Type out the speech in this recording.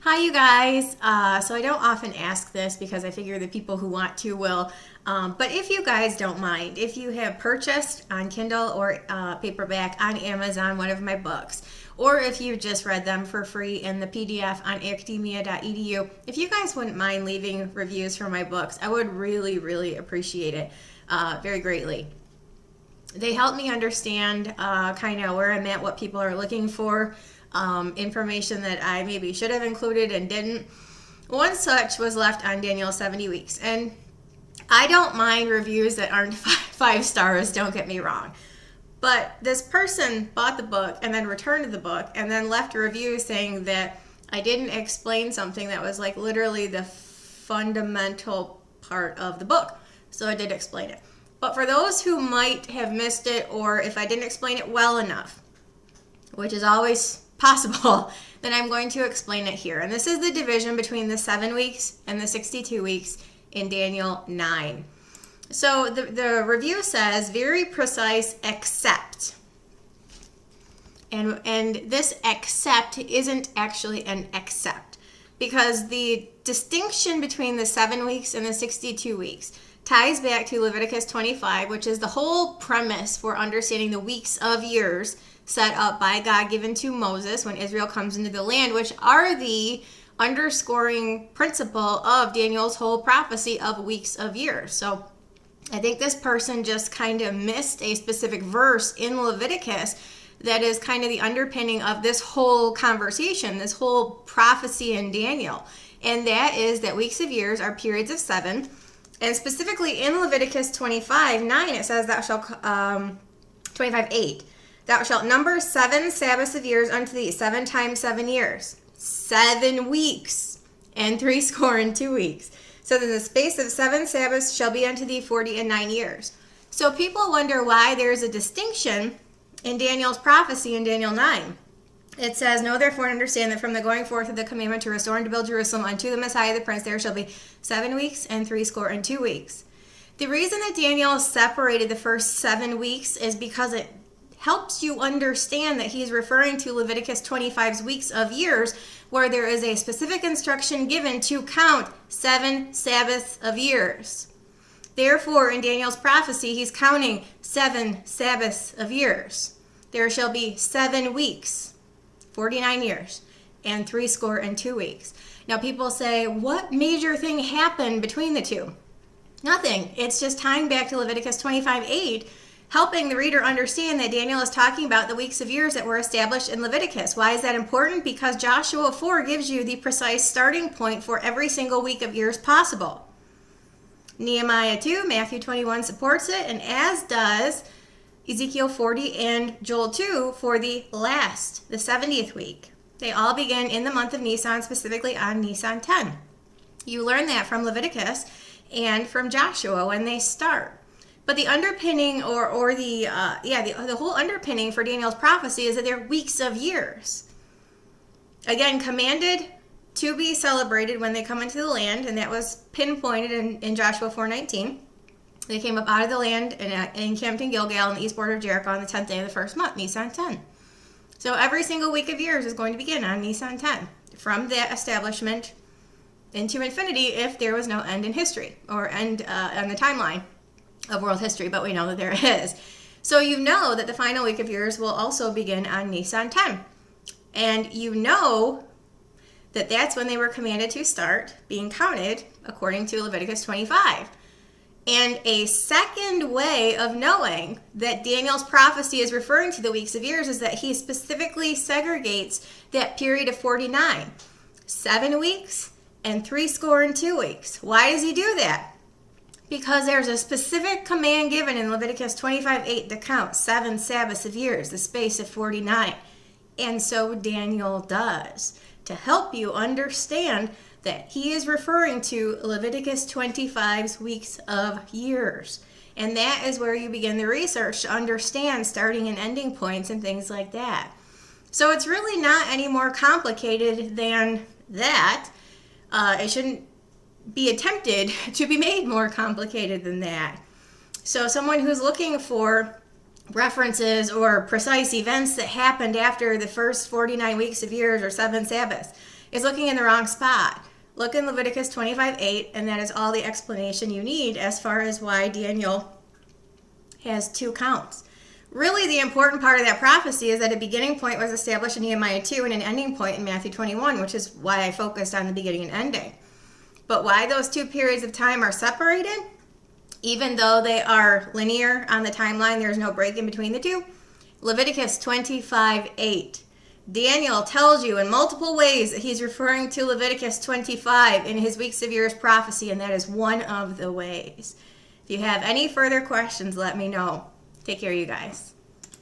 Hi, you guys. So I don't often ask this because I figure the people who want to will. But if you guys don't mind, if you have purchased on Kindle or paperback on Amazon one of my books, or if you just read them for free in the PDF on academia.edu, if you guys wouldn't mind leaving reviews for my books, I would really, really appreciate it very greatly. They help me understand kind of where I'm at, what people are looking for, information that I maybe should have included and didn't. One such was left on Daniel's 70 weeks. And I don't mind reviews that aren't 5 stars, don't get me wrong. But this person bought the book and then returned the book and then left a review saying that I didn't explain something that was like literally the fundamental part of the book. So I did explain it. But for those who might have missed it, or if I didn't explain it well enough, which is always possible, then I'm going to explain it here. And this is the division between the 7 weeks and the 62 weeks in Daniel 9. So the review says, very precise except. And this except isn't actually an except, because the distinction between the 7 weeks and the 62 weeks ties back to Leviticus 25, which is the whole premise for understanding the weeks of years set up by God given to Moses when Israel comes into the land, which are the underscoring principle of Daniel's whole prophecy of weeks of years. So I think this person just kind of missed a specific verse in Leviticus that is kind of the underpinning of this whole conversation, this whole prophecy in Daniel. And that is that weeks of years are periods of 7. And specifically in Leviticus 25:9, it says, thou shalt, 25:8, thou shalt number 7 Sabbaths of years unto thee, 7 times 7 years, 7 weeks, and 62 weeks. So then the space of 7 Sabbaths shall be unto thee 49 years. So people wonder why there's a distinction in Daniel's prophecy in Daniel 9. It says, know therefore and understand that from the going forth of the commandment to restore and to build Jerusalem unto the Messiah the Prince, there shall be 7 weeks and 62 weeks. The reason that Daniel separated the first 7 weeks is because it helps you understand that he's referring to Leviticus 25's weeks of years, where there is a specific instruction given to count 7 Sabbaths of years. Therefore, in Daniel's prophecy, he's counting 7 Sabbaths of years. There shall be 7 weeks, 49 years, and 62 weeks. Now people say, what major thing happened between the two? Nothing. It's just tying back to Leviticus 25:8, helping the reader understand that Daniel is talking about the weeks of years that were established in Leviticus. Why is that important? Because Joshua 4 gives you the precise starting point for every single week of years possible. Nehemiah 2, Matthew 21 supports it, and as does Ezekiel 40 and Joel 2 for the 70th week. They all begin in the month of Nisan, specifically on Nisan 10. You learn that from Leviticus and from Joshua when they start. But the underpinning, the whole underpinning for Daniel's prophecy is that they're weeks of years. Again, commanded to be celebrated when they come into the land, and that was pinpointed in Joshua 4:19. They came up out of the land and encamped in Gilgal on the east border of Jericho on the 10th day of the first month, Nisan 10. So every single week of years is going to begin on Nisan 10, from that establishment into infinity if there was no end in history or end on the timeline of world history, but we know that there is. So you know that the final week of years will also begin on Nisan 10. And you know that that's when they were commanded to start being counted according to Leviticus 25. And a second way of knowing that Daniel's prophecy is referring to the weeks of years is that he specifically segregates that period of 49. 7 weeks and 62 weeks. Why does he do that? Because there's a specific command given in Leviticus 25:8 to count 7 Sabbaths of years, the space of 49. And so Daniel does, to help you understand that he is referring to Leviticus 25's weeks of years. And that is where you begin the research to understand starting and ending points and things like that. So it's really not any more complicated than that. It shouldn't be attempted to be made more complicated than that. So someone who's looking for references or precise events that happened after the first 49 weeks of years or 7 Sabbaths, is looking in the wrong spot. Look in Leviticus 25:8, and that is all the explanation you need as far as why Daniel has 2 counts. Really, the important part of that prophecy is that a beginning point was established in Nehemiah 2 and an ending point in Matthew 21, which is why I focused on the beginning and ending. But why those 2 periods of time are separated, even though they are linear on the timeline, there's no break in between the 2. Leviticus 25:8. Daniel tells you in multiple ways that he's referring to Leviticus 25 in his weeks of years prophecy, and that is one of the ways. If you have any further questions, let me know. Take care, you guys.